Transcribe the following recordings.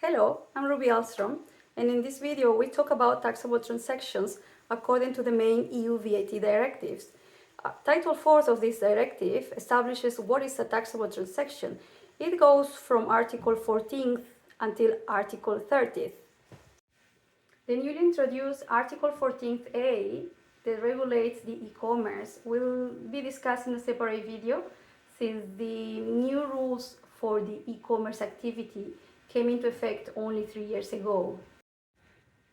Hello, I'm Ruby Alstrom, and in this video we talk about taxable transactions according to the main EU VAT directives. Title 4 of this directive establishes what is a taxable transaction. It goes from Article 14th until Article 30th. The newly introduced Article 14th-A that regulates the e-commerce will be discussed in a separate video, since the new rules for the e-commerce activity came into effect only 3 years ago.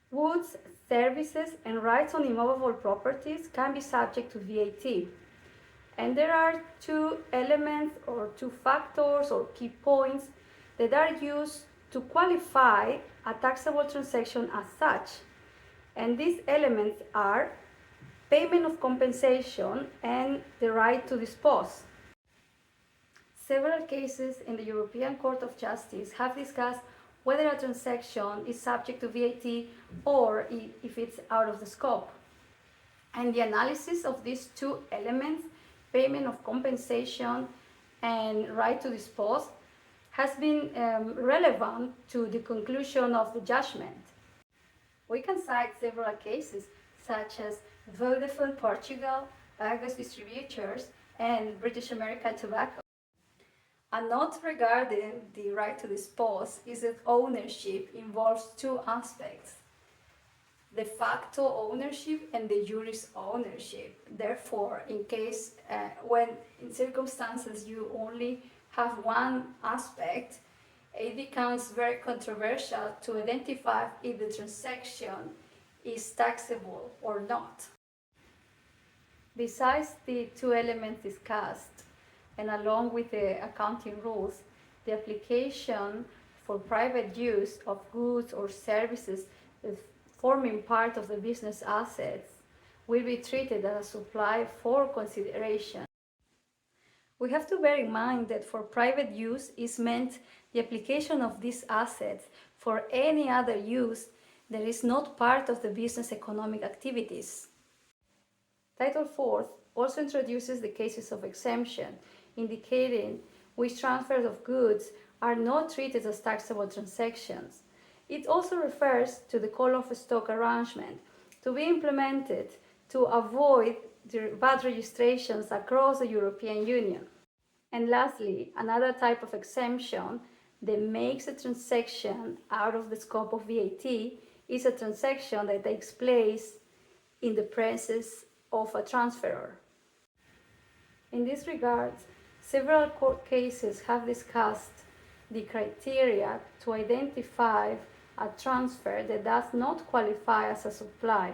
Goods, services, and rights on immovable properties can be subject to VAT. And there are two elements or two factors or key points that are used to qualify a taxable transaction as such. And these elements are payment of compensation and the right to dispose. Several cases in the European Court of Justice have discussed whether a transaction is subject to VAT or if it's out of the scope. And the analysis of these two elements, payment of compensation and right to dispose, has been relevant to the conclusion of the judgment. We can cite several cases such as Vodafone Portugal, Argos Distributors, and British American Tobacco. A note regarding the right to dispose is that ownership involves two aspects: de facto ownership and de juris ownership. Therefore, when in circumstances you only have one aspect, it becomes very controversial to identify if the transaction is taxable or not. Besides the two elements discussed, and along with the accounting rules, the application for private use of goods or services forming part of the business assets will be treated as a supply for consideration. We have to bear in mind that for private use is meant the application of these assets for any other use that is not part of the business economic activities. Title 4 also introduces the cases of exemption, indicating which transfers of goods are not treated as taxable transactions. It also refers to the call of stock arrangement to be implemented to avoid the VAT registrations across the European Union. And lastly, another type of exemption that makes a transaction out of the scope of VAT is a transaction that takes place in the presence of a transferor. In this regard, several court cases have discussed the criteria to identify a transfer that does not qualify as a supply.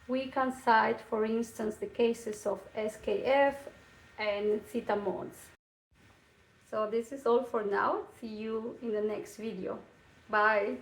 We can cite, for instance, the cases of SKF and Citamons. So this is all for now. See you in the next video. Bye.